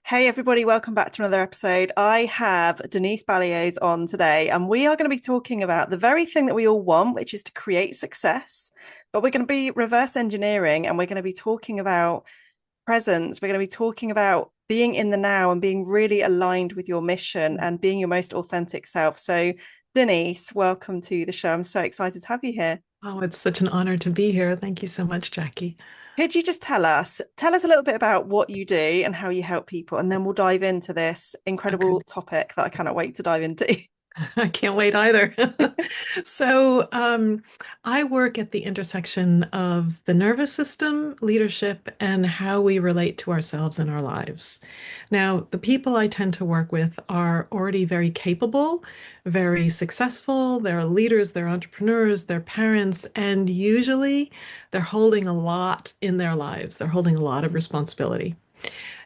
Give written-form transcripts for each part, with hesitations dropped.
Hey everybody, welcome back to another episode. I have Denise Balyoz on today, and we are going to be talking about the very thing that we all want, which is to create success. But we're going to be reverse engineering and we're going to be talking about presence. We're going to be talking about being in the now and being really aligned with your mission and being your most authentic self. So, Denise, welcome to the show. I'm so excited to have you here. Oh, it's such an honor to be here. Thank you so much, Jackie. Could you just tell us a little bit about what you do and how you help people, and then we'll dive into this Okay. incredible topic that I cannot wait to dive into. I can't wait either. So, I work at the intersection of the nervous system, leadership, and how we relate to ourselves and our lives. Now, the people I tend to work with are already very capable, very successful. They're leaders, they're entrepreneurs, they're parents, and usually they're holding a lot in their lives. They're holding a lot of responsibility.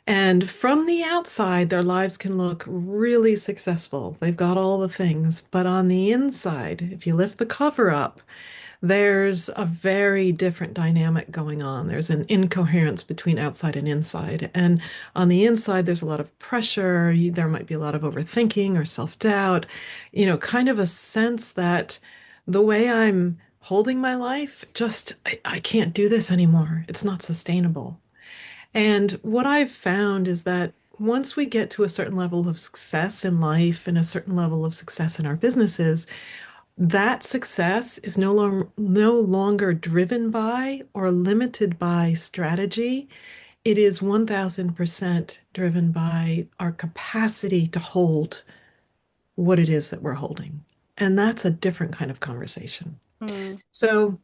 And from the outside, their lives can look really successful. They've got all the things. But on the inside, if you lift the cover up, there's a very different dynamic going on. There's an incoherence between outside and inside. And on the inside, there's a lot of pressure. There might be a lot of overthinking or self-doubt, kind of a sense that the way I'm holding my life, I can't do this anymore. It's not sustainable. And what I've found is that once we get to a certain level of success in life and a certain level of success in our businesses, that success is no longer driven by or limited by strategy. It is 1000% driven by our capacity to hold what it is that we're holding. And that's a different kind of conversation. Mm, So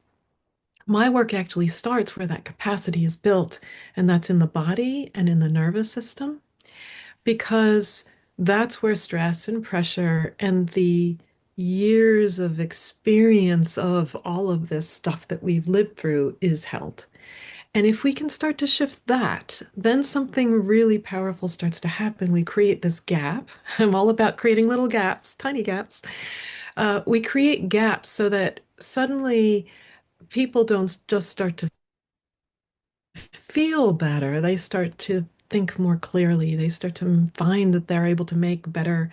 my work actually starts where that capacity is built, and that's in the body and in the nervous system, because that's where stress and pressure and the years of experience of all of this stuff that we've lived through is held. And if we can start to shift that, then something really powerful starts to happen. We create this gap. I'm all about creating little gaps, tiny gaps. We create gaps so that suddenly people don't just start to feel better. They start to think more clearly. They start to find that they're able to make better,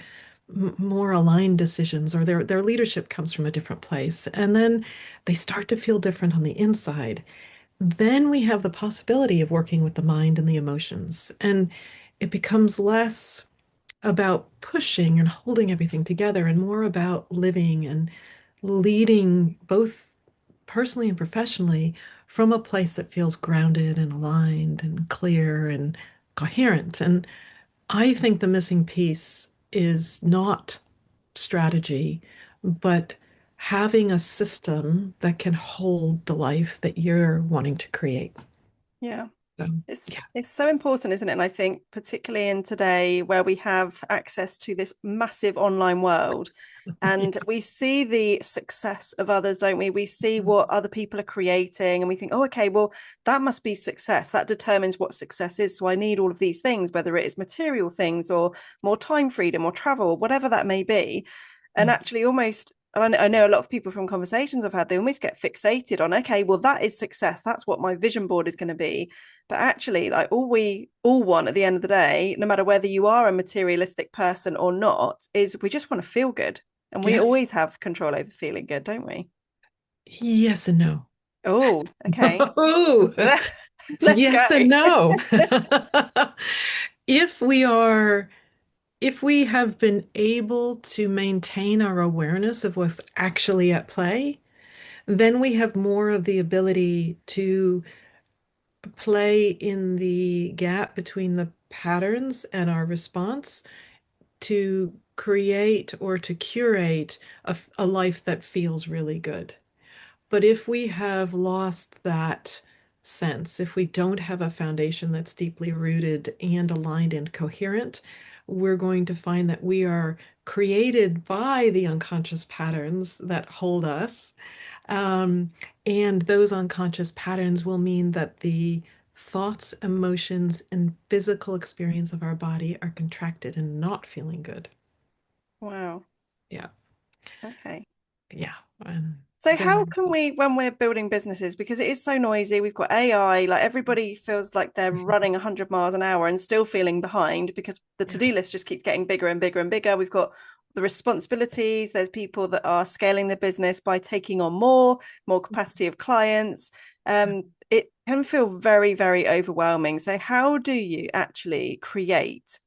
more aligned decisions, or their leadership comes from a different place. And then they start to feel different on the inside. Then we have the possibility of working with the mind and the emotions. And it becomes less about pushing and holding everything together and more about living and leading both personally and professionally from a place that feels grounded and aligned and clear and coherent. And I think the missing piece is not strategy, but having a system that can hold the life that you're wanting to create. yeah. So, It's yeah. it's so important, isn't it? And I think particularly in today where we have access to this massive online world and we see the success of others, don't we? We see what other people are creating and we think, oh, okay, well, that must be success. That determines what success is. So I need all of these things, whether it is material things or more time freedom or travel, whatever that may be. And Yeah. actually almost and I know a lot of people from conversations I've had, they almost get fixated on, okay, well, that is success. That's what my vision board is going to be. But actually, like all we all want at the end of the day, no matter whether you are a materialistic person or not, is we just want to feel good. And we Yeah. always have control over feeling good, don't we? Yes and no. Oh, okay. Oh, Let's go. yes and no. If we are, if we have been able to maintain our awareness of what's actually at play, then we have more of the ability to play in the gap between the patterns and our response to create or to curate a life that feels really good. But if we have lost that sense, if we don't have a foundation that's deeply rooted and aligned and coherent, we're going to find that we are created by the unconscious patterns that hold us. Um, and those unconscious patterns will mean that the thoughts, emotions, and physical experience of our body are contracted and not feeling good. Wow. Yeah. Okay. Yeah. So Go how ahead. can we, when we're building businesses, because it is so noisy, we've got AI, like everybody feels like they're running 100 miles an hour and still feeling behind because the Yeah. to-do list just keeps getting bigger and bigger and bigger. We've got the responsibilities. There's people that are scaling the business by taking on more capacity of clients. It can feel very, very overwhelming. So how do you actually create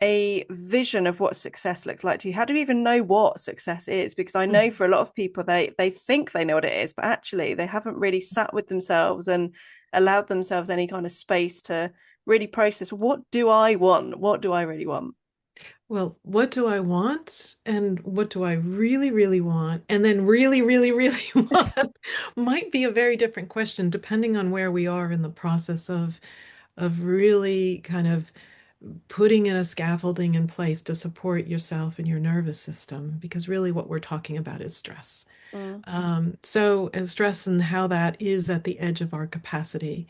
a vision of what success looks like to you? How do you even know what success is? Because I know Mhm. for a lot of people, they think they know what it is, but actually they haven't really sat with themselves and allowed themselves any kind of space to really process, what do I want? What do I really want? Well, what do I want? And what do I really, really want? And then really, really, really want might be a very different question depending on where we are in the process of really kind of putting in a scaffolding in place to support yourself and your nervous system, because really what we're talking about is stress. Mm, So, stress and how that is at the edge of our capacity.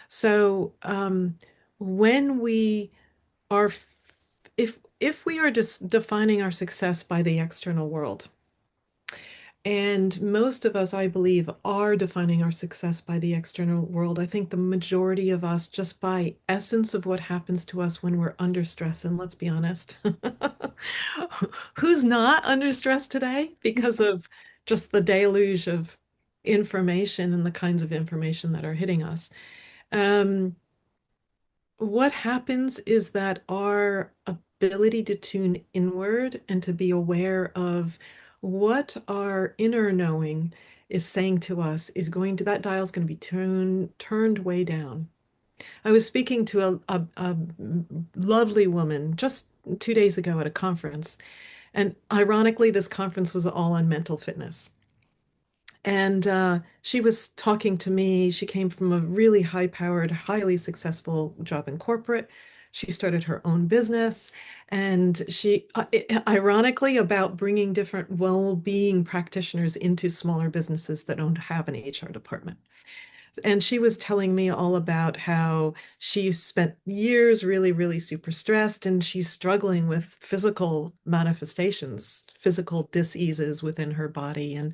So, when we are, if we are just defining our success by the external world, and most of us, I believe, are defining our success by the external world. I think the majority of us, just by essence of what happens to us when we're under stress, and let's be honest, who's not under stress today because of just the deluge of information and the kinds of information that are hitting us? Um, what happens is that our ability to tune inward and to be aware of what our inner knowing is saying to us is going to, that dial is going to be turned way down. I was speaking to a lovely woman just 2 days ago at a conference, and ironically, this conference was all on mental fitness. And she was talking to me. She came from a really high-powered, highly successful job in corporate. She started her own business, and ironically, about bringing different well-being practitioners into smaller businesses that don't have an HR department. And she was telling me all about how she spent years really, really super stressed, and she's struggling with physical manifestations, physical diseases within her body. And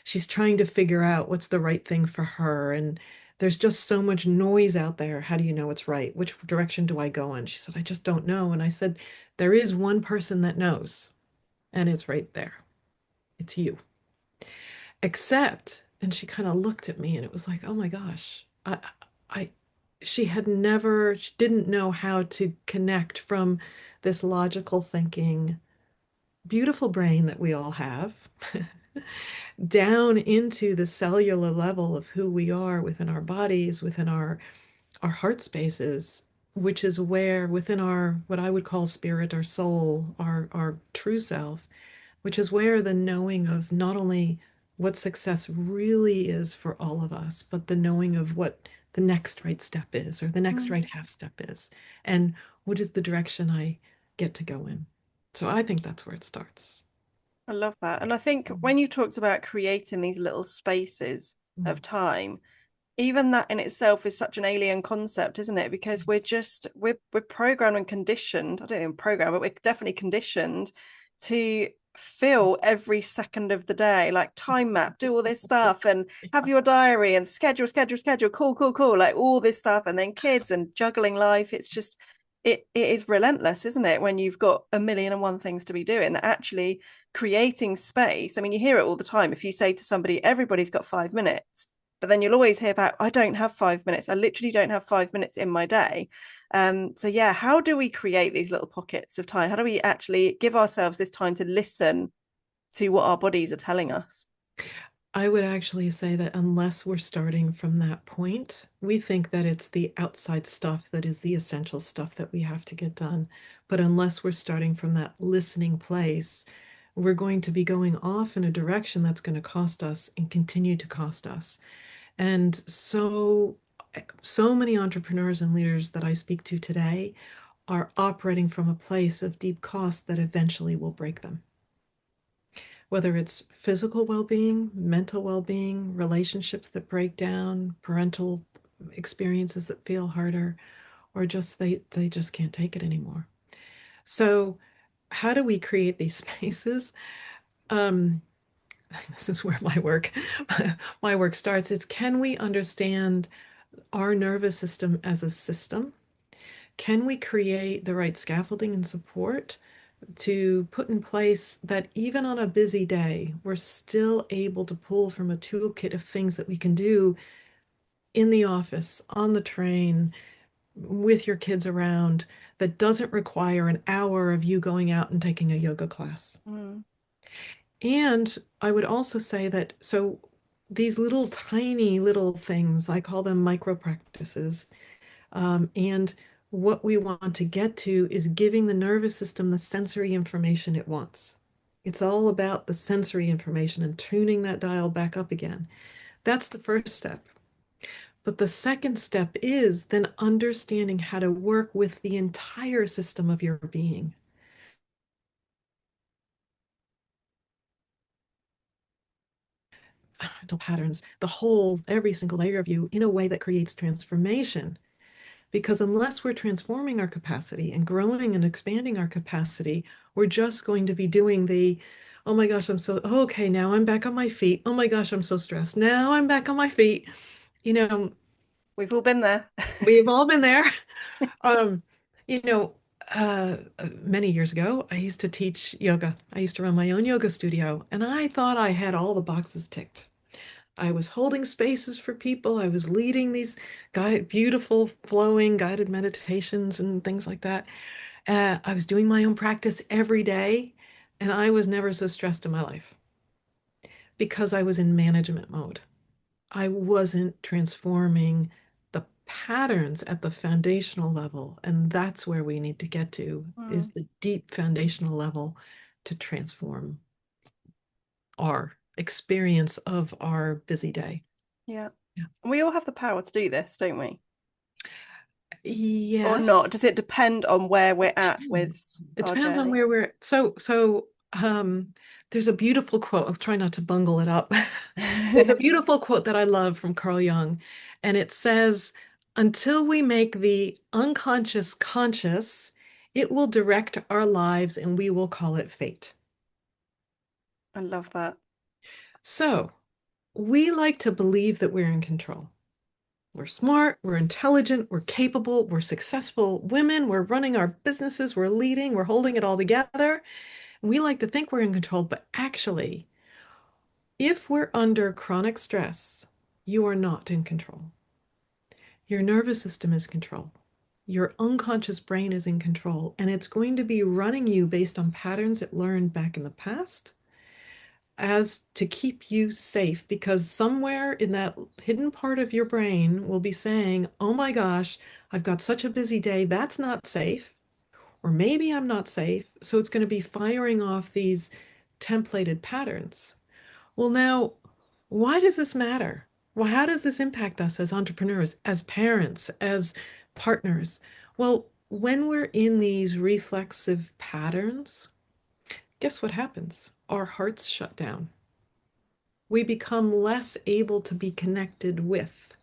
she's trying to figure out what's the right thing for her. And there's just so much noise out there. How do you know what's right? Which direction do I go in? She said, I just don't know. And I said, there is one person that knows, and it's right there. It's you. Except, and she kind of looked at me and it was like, oh my gosh, I, she had never, she didn't know how to connect from this logical thinking, beautiful brain that we all have down into the cellular level of who we are within our bodies, within our heart spaces, which is where within our what I would call spirit or soul, our true self, which is where the knowing of not only what success really is for all of us, but the knowing of what the next right step is, or the next mm. right half step is, and what is the direction I get to go in. So I think that's where it starts. I love that. And I think when you talked about creating these little spaces of Mm. time, even that in itself is such an alien concept, isn't it? Because we're programmed and conditioned. I don't think programmed, but we're definitely conditioned to fill every second of the day, like time map, do all this stuff and have your diary and schedule, cool, like all this stuff, and then kids and juggling life. It's just it is relentless, isn't it? When you've got a million and one things to be doing, that actually creating space. I mean, you hear it all the time. If you say to somebody, everybody's got 5 minutes, but then you'll always hear about, I don't have 5 minutes. I literally don't have 5 minutes in my day. So yeah, how do we create these little pockets of time? How do we actually give ourselves this time to listen to what our bodies are telling us? I would actually say that unless we're starting from that point, we think that it's the outside stuff that is the essential stuff that we have to get done. But unless we're starting from that listening place, we're going to be going off in a direction that's going to cost us and continue to cost us. And so many entrepreneurs and leaders that I speak to today are operating from a place of deep cost that eventually will break them, whether it's physical well-being, mental well-being, relationships that break down, parental experiences that feel harder, or just they just can't take it anymore. So how do we create these spaces? Um, this is where my work starts. It's can we understand our nervous system as a system? Can we create the right scaffolding and support to put in place that even on a busy day, we're still able to pull from a toolkit of things that we can do in the office, on the train, with your kids around, that doesn't require an hour of you going out and taking a yoga class. Mm. And I would also say that so these little tiny little things, I call them micro practices. And what we want to get to is giving the nervous system the sensory information it wants. It's all about the sensory information and tuning that dial back up again. That's the first step. But the second step is then understanding how to work with the entire system of your being. Mental patterns, the whole, every single layer of you in a way that creates transformation. Because unless we're transforming our capacity and growing and expanding our capacity, we're just going to be doing the, oh my gosh, I'm so, okay, now I'm back on my feet. Oh my gosh, I'm so stressed. Now I'm back on my feet. You know, We've all been there. we've all been there. Um, you know, many years ago, I used to teach yoga. I used to run my own yoga studio, and I thought I had all the boxes ticked. I was holding spaces for people. I was leading these beautiful, flowing guided meditations and things like that. I was doing my own practice every day, and I was never so stressed in my life because I was in management mode. I wasn't transforming the patterns at the foundational level, and that's where we need to get to, is Mm. the deep foundational level to transform our experience of our busy day. Yeah. Yeah. We all have the power to do this, don't we? Or not? Does Yes. it depend on where we're at with It our depends on journey? where we're there's a beautiful quote. I'll try not to bungle it up. There's a beautiful quote that I love from Carl Jung, and it says, until we make the unconscious conscious, it will direct our lives and we will call it fate. I love that. So we like to believe that we're in control. We're smart, we're intelligent, we're capable, we're successful women, we're running our businesses, we're leading, we're holding it all together. We like to think we're in control, but actually, if we're under chronic stress, you are not in control. Your nervous system is in control. Your unconscious brain is in control, and it's going to be running you based on patterns it learned back in the past as to keep you safe, because somewhere in that hidden part of your brain will be saying, oh my gosh, I've got such a busy day, that's not safe. Or maybe I'm not safe. So it's going to be firing off these templated patterns. Well, now, why does this matter? Well, how does this impact us as entrepreneurs, as parents, as partners? Well, when we're in these reflexive patterns, guess what happens? Our hearts shut down. We become less able to be connected with.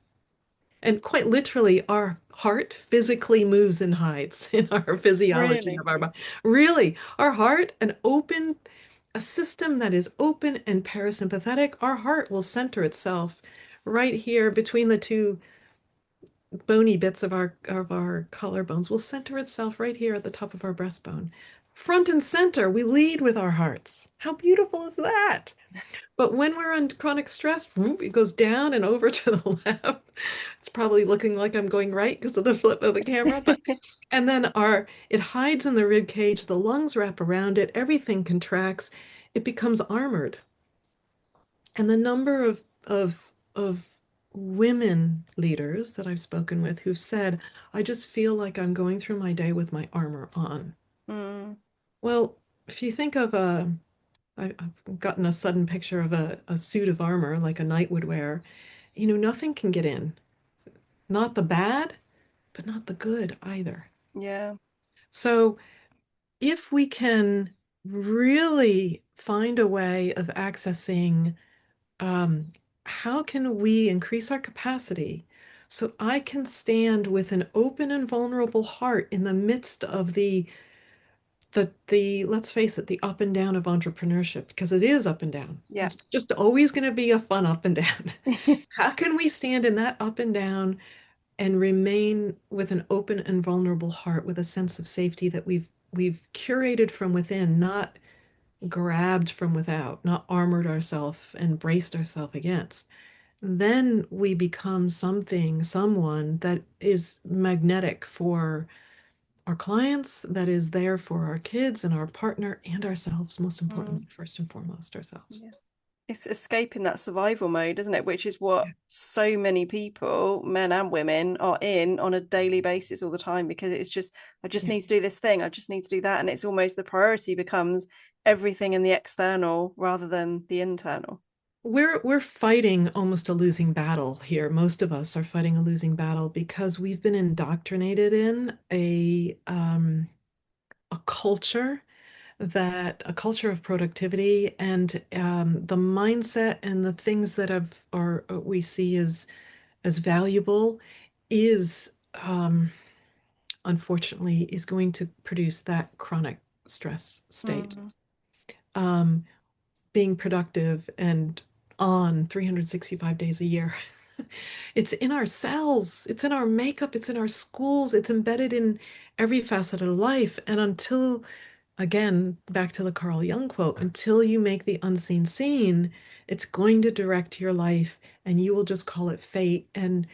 And quite literally, our heart physically moves and hides in our physiology Really? of our body. Really, our heart, a system that is open and parasympathetic, our heart will center itself right here between the two bony bits of our collarbones, will center itself right here at the top of our breastbone. Front and center, we lead with our hearts. How beautiful is that? But when we're under chronic stress, it goes down and over to the left. It's probably looking like I'm going right because of the flip of the camera, but and then our it hides in the rib cage, the lungs wrap around it, everything contracts, it becomes armored. And the number of women leaders that I've spoken with who've said, I just feel like I'm going through my day with my armor on. Mm. Well, if you think of I've gotten a sudden picture of a suit of armor like a knight would wear. Nothing can get in. Not the bad, but not the good either. Yeah. So if we can really find a way of accessing, um, how can we increase our capacity so I can stand with an open and vulnerable heart in the midst of the the let's face it, the up and down of entrepreneurship, because it is up and down. Yeah. It's just always going to be a fun up and down. How can we stand in that up and down and remain with an open and vulnerable heart with a sense of safety that we've curated from within, not grabbed from without, not armored ourselves and braced ourselves against? Then we become something, someone that is magnetic for our clients, that is there for our kids and our partner and ourselves, most Mm, importantly, first and foremost, ourselves. yeah. It's escaping that survival mode, isn't it? Which is what Yeah. so many people, men and women, are in on a daily basis all the time, because it's just, I just Yeah. need to do this thing, I just need to do that. And it's almost the priority becomes everything in the external rather than the internal. We're fighting almost a losing battle here. Most of us are fighting a losing battle because we've been indoctrinated in a culture, that a culture of productivity, and the mindset and the things that have are we see as valuable is unfortunately is going to produce that chronic stress state. Mm, Um, Being productive and on 365 days a year. It's in our cells, it's in our makeup, it's in our schools, it's embedded in every facet of life. And until, again, back to the Carl Jung quote, until you make the unseen seen, it's going to direct your life and you will just call it fate and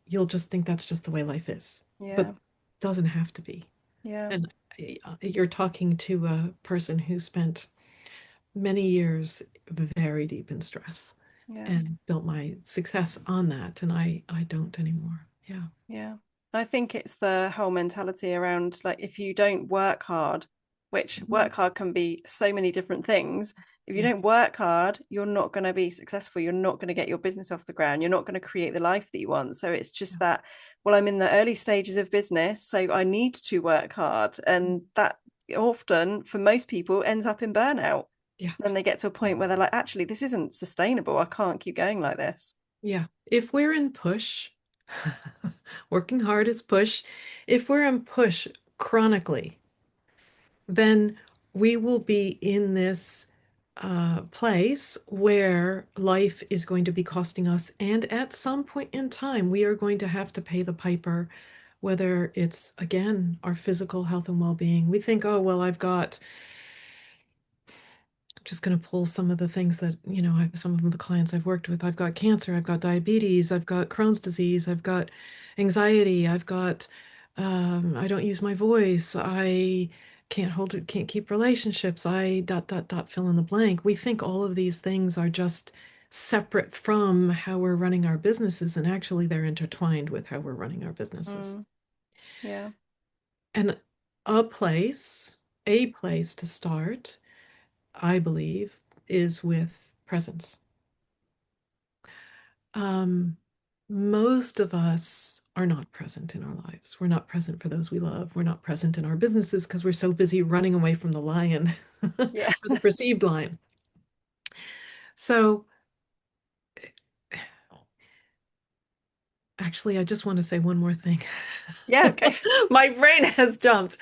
you'll just think that's just the way life is. But yeah. it doesn't have to be. Yeah. And you're talking to a person who spent many years very deep in stress Yeah. and built my success on that. And I don't anymore. Yeah. Yeah. I think it's the whole mentality around, like, if you don't work hard, which Mhm. work hard can be so many different things. If you Yeah. don't work hard, you're not going to be successful. You're not going to get your business off the ground. You're not going to create the life that you want. So it's just Yeah. that, well, I'm in the early stages of business, so I need to work hard. And that often, for most people, ends up in burnout. Yeah. Then they get to a point where they're like, actually, this isn't sustainable. I can't keep going like this. Yeah. If we're in push, working hard is push. If we're in push chronically, then we will be in this place where life is going to be costing us. And at some point in time, we are going to have to pay the piper, whether it's, again, our physical health and well-being. We think, oh, well, I've got, just going to pull some of the things that, some of the clients I've worked with. I've got cancer, I've got diabetes, I've got Crohn's disease, I've got anxiety, I've got, I don't use my voice, I can't keep relationships, I dot, dot, dot, fill in the blank. We think all of these things are just separate from how we're running our businesses, and actually they're intertwined with how we're running our businesses. Mm, yeah. And a place, a place to start, I believe, is with presence. Um, Most of us are not present in our lives. We're not present for those we love. We're not present in our businesses because we're so busy running away from the lion or Yeah. the perceived lion. So, actually, I just want to say one more thing. Yeah. Okay. My brain has jumped.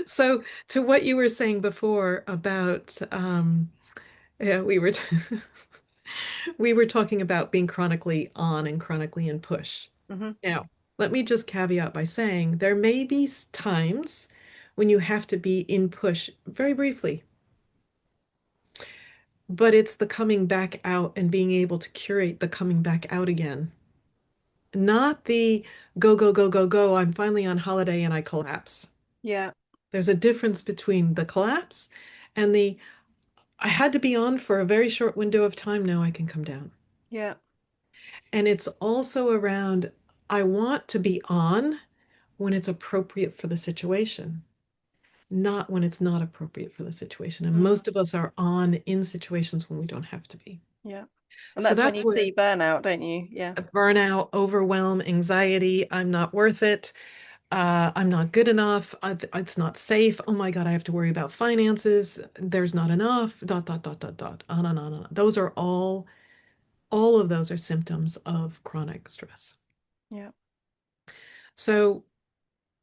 So, to what you were saying before about, yeah, we were talking about being chronically on and chronically in push. Hmm. Now, let me just caveat by saying there may be times when you have to be in push very briefly, but it's the coming back out and being able to curate the coming back out again, not the go, go, go, go, go. I'm finally on holiday and I collapse. Yeah. There's a difference between the collapse and the I had to be on for a very short window of time. Now I can come down. Yeah. And it's also around I want to be on when it's appropriate for the situation, not when it's not appropriate for the situation. And Mm, most of us are on in situations when we don't have to be. yeah. And So that's when that's you where see burnout, don't you? Yeah. burnout, overwhelm, anxiety, I'm not worth it. I'm not good enough. It's not safe. Oh my God, I have to worry about finances. There's not enough. Dot, dot, dot, dot, dot. On and on and on. Those are all of those are symptoms of chronic stress. Yeah. So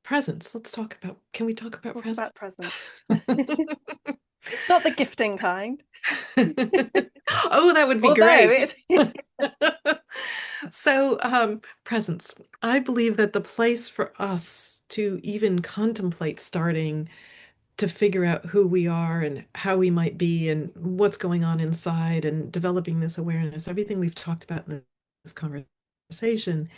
presence. Can we talk about Talk about presence? presents. Not the gifting kind. Oh, that would be Although great. it, So, presence. I believe that the place for us to even contemplate starting to figure out who we are and how we might be and what's going on inside and developing this awareness, everything we've talked about in this conversation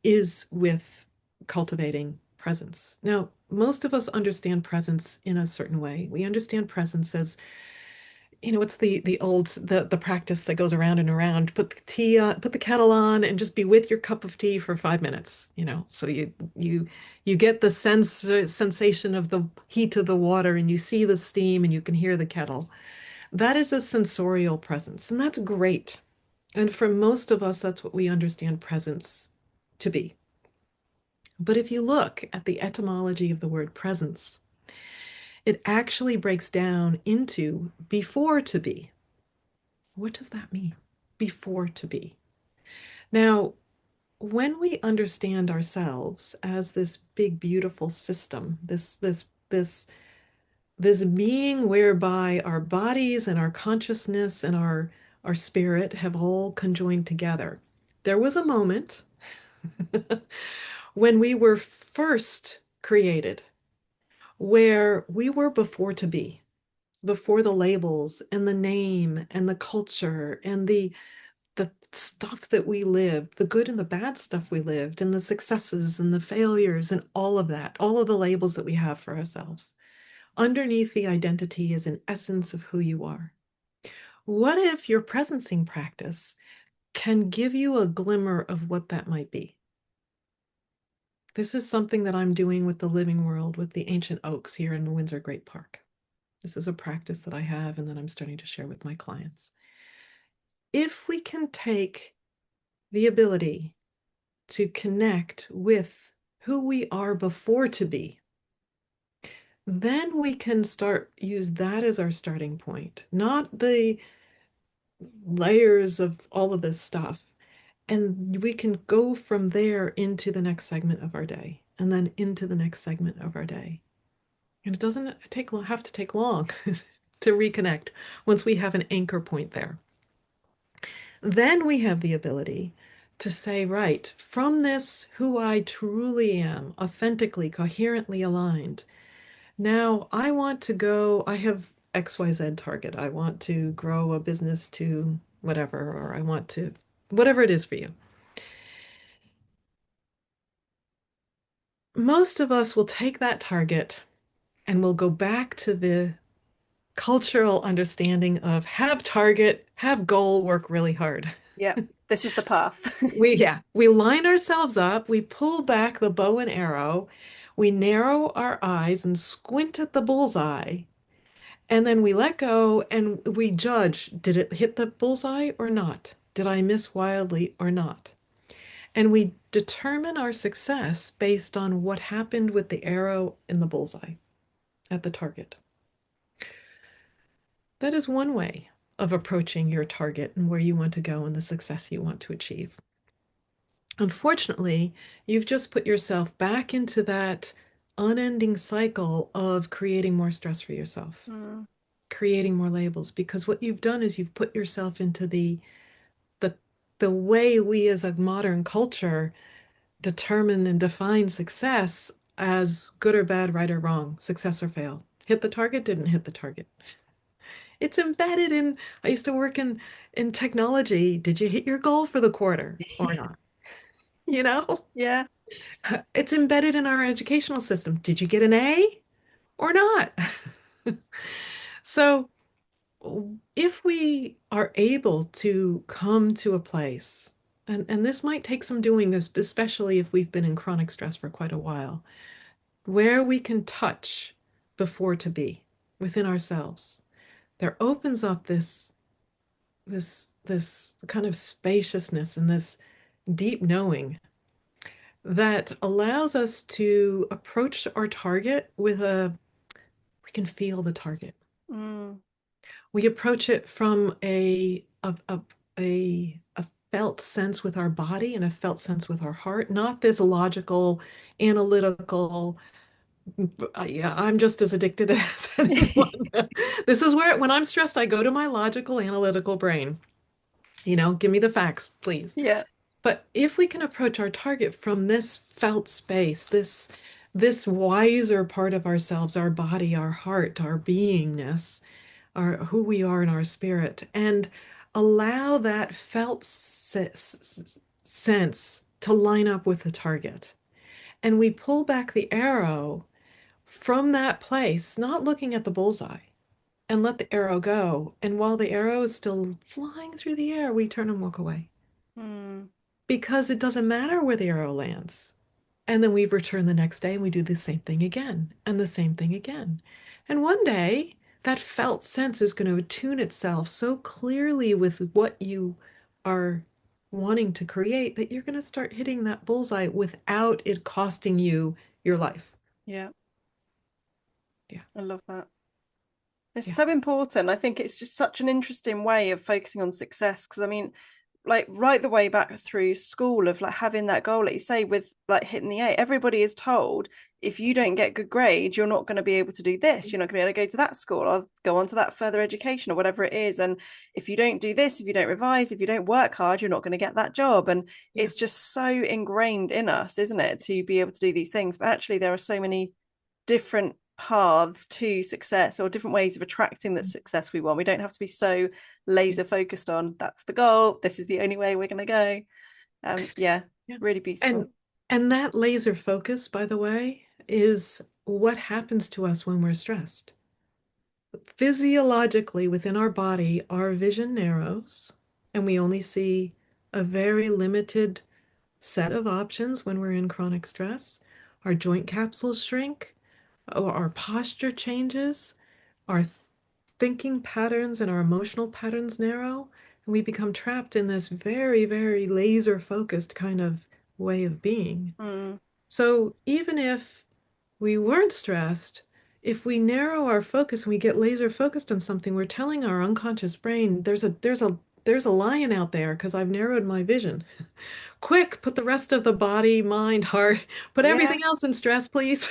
is with cultivating presence. Now, most of us understand presence in a certain way. We understand presence as, what's the practice that goes around and around. Put the tea on, put the kettle on, and just be with your cup of tea for 5 minutes. So you get the sensation of the heat of the water, and you see the steam, and you can hear the kettle. That is a sensorial presence, and that's great. And for most of us, that's what we understand presence to be. But if you look at the etymology of the word presence, it actually breaks down into before to be. What does that mean? Before to be. Now, when we understand ourselves as this big, beautiful system, this being whereby our bodies and our consciousness and our spirit have all conjoined together, there was a moment when we were first created where we were before to be, before the labels and the name and the culture and the stuff that we lived, the good and the bad stuff we lived, and the successes and the failures and all of that, all of the labels that we have for ourselves. Underneath the identity is an essence of who you are. What if your presencing practice can give you a glimmer of what that might be? This is something that I'm doing with the living world, with the ancient oaks here in Windsor Great Park. This is a practice that I have and that I'm starting to share with my clients. If we can take the ability to connect with who we are before to be, then we can use that as our starting point, not the layers of all of this stuff. And we can go from there into the next segment of our day and then into the next segment of our day. And it doesn't have to take long to reconnect once we have an anchor point there. Then we have the ability to say, right, from this, who I truly am, authentically, coherently aligned. Now I have XYZ target. I want to grow a business to whatever, or I want to, whatever it is for you. Most of us will take that target and we'll go back to the cultural understanding of have target, have goal, work really hard. yeah, this is the path. We line ourselves up, we pull back the bow and arrow, we narrow our eyes and squint at the bullseye, and then we let go and we judge, did it hit the bullseye or not? Did I miss wildly or not? And we determine our success based on what happened with the arrow in the bullseye at the target. That is one way of approaching your target and where you want to go and the success you want to achieve. Unfortunately, you've just put yourself back into that unending cycle of creating more stress for yourself, Mm, creating more labels, because what you've done is you've put yourself into the the way we as a modern culture determine and define success as good or bad, right or wrong, success or fail. Hit the target, didn't hit the target. It's embedded in, I used to work in technology. Did you hit your goal for the quarter or not? You know? yeah, It's embedded in our educational system. Did you get an A or not? So, if we are able to come to a place, and this might take some doing, especially if we've been in chronic stress for quite a while, where we can touch before to be within ourselves, there opens up this kind of spaciousness and this deep knowing that allows us to approach our target we can feel the target. mm, We approach it from a felt sense with our body and a felt sense with our heart, not this logical, analytical. Yeah, I'm just as addicted as anyone. This is where, when I'm stressed, I go to my logical, analytical brain. Give me the facts, please. Yeah. But if we can approach our target from this felt space, this wiser part of ourselves, our body, our heart, our beingness, our who we are in our spirit, and allow that felt sense to line up with the target. And we pull back the arrow from that place, not looking at the bullseye, and let the arrow go. And while the arrow is still flying through the air, we turn and walk away Mm, because it doesn't matter where the arrow lands. And then we return the next day and we do the same thing again and the same thing again. And one day, that felt sense is going to attune itself so clearly with what you are wanting to create that you're going to start hitting that bullseye without it costing you your life. yeah, Yeah, I love that. It's yeah. so important. I think it's just such an interesting way of focusing on success. Because I mean, like right the way back through school of like having that goal, like you say, with like hitting the A, everybody is told if you don't get good grades, you're not going to be able to do this. You're not going to be able to go to that school or go on to that further education or whatever it is. And if you don't do this, if you don't revise, if you don't work hard, you're not going to get that job. And Yeah. it's just so ingrained in us, isn't it, to be able to do these things. But actually, there are so many different paths to success or different ways of attracting the success we want. We don't have to be so Yeah. laser focused on that's the goal, this is the only way we're going to go. Yeah, Yeah. really And beautiful. and that laser focus, by the way, is what happens to us when we're stressed. Physiologically, within our body, our vision narrows, and we only see a very limited set of options when we're in chronic stress. Our joint capsules shrink, or our posture changes, our thinking patterns and our emotional patterns narrow, and we become trapped in this very, very laser focused kind of way of being. Mm, So even if we weren't stressed, if we narrow our focus and we get laser focused on something, we're telling our unconscious brain, there's a lion out there because I've narrowed my vision. Quick, put the rest of the body, mind, heart, put yeah, everything else in stress, please.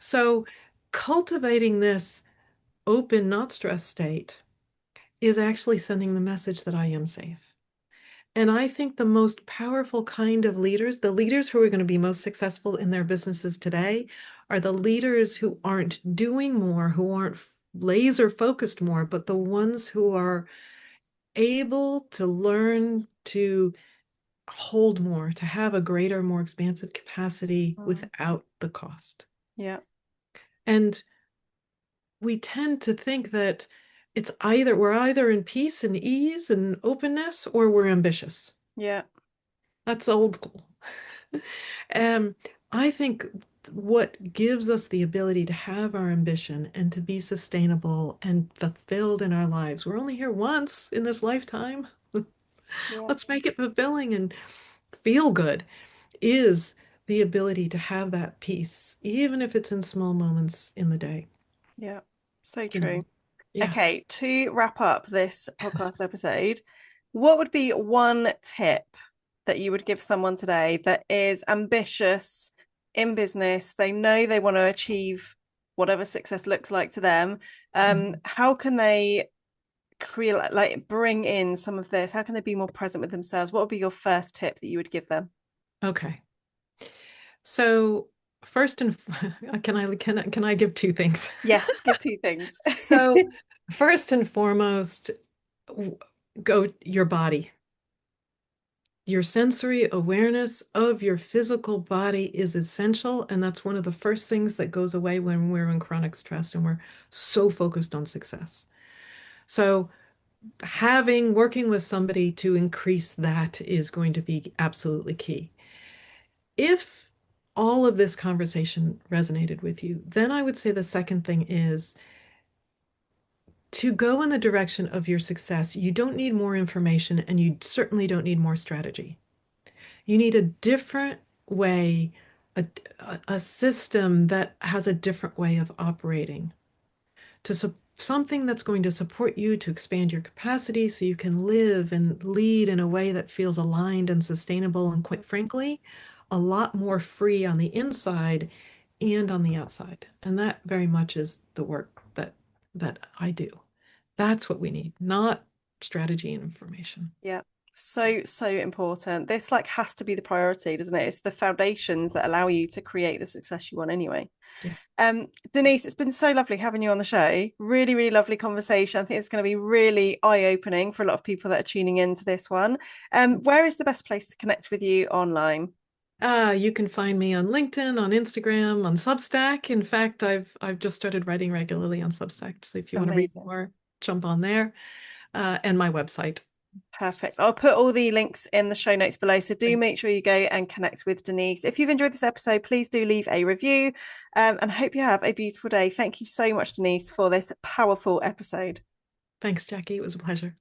So cultivating this open, not stress state is actually sending the message that I am safe. And I think the most powerful kind of leaders, the leaders who are going to be most successful in their businesses today, are the leaders who aren't doing more, who aren't laser focused more, but the ones who are able to learn to hold more, to have a greater, more expansive capacity mm, without the cost. yeah, And we tend to think that we're either in peace and ease and openness or we're ambitious. yeah, That's old school. Um, I think what gives us the ability to have our ambition and to be sustainable and fulfilled in our lives, we're only here once in this lifetime. yeah, Let's make it fulfilling and feel good, is the ability to have that peace, even if it's in small moments in the day, yeah, so you true. know. Yeah. Okay, to wrap up this podcast episode, what would be one tip that you would give someone today that is ambitious in business? They know they want to achieve whatever success looks like to them. Mhm. How can they create, like, bring in some of this? How can they be more present with themselves? What would be your first tip that you would give them? Okay. So first and can I give two things? Yes, give two things. So first and foremost, w- go your body. Your sensory awareness of your physical body is essential, and that's one of the first things that goes away when we're in chronic stress and we're so focused on success. So working with somebody to increase that is going to be absolutely key. If all of this conversation resonated with you, then I would say the second thing is to go in the direction of your success. You don't need more information and you certainly don't need more strategy. You need a different way, a, a system that has a different way of operating something that's going to support you to expand your capacity so you can live and lead in a way that feels aligned and sustainable and, quite frankly, a lot more free on the inside and on the outside. And that very much is the work that I do. That's what we need, not strategy and information. Yeah. So, so important. This like has to be the priority, doesn't it? It's the foundations that allow you to create the success you want anyway. Yeah. Denise, it's been so lovely having you on the show. Really, really lovely conversation. I think it's going to be really eye-opening for a lot of people that are tuning into this one. Where is the best place to connect with you online? You can find me on LinkedIn, on Instagram, on Substack. In fact, I've just started writing regularly on Substack. So if you want to read Amazing. more, jump on there. And my website. Perfect. I'll put all the links in the show notes below. So do make sure you go and connect with Denise. If you've enjoyed this episode, please do leave a review and hope you have a beautiful day. Thank you so much, Denise, for this powerful episode. Thanks, Jackie. It was a pleasure.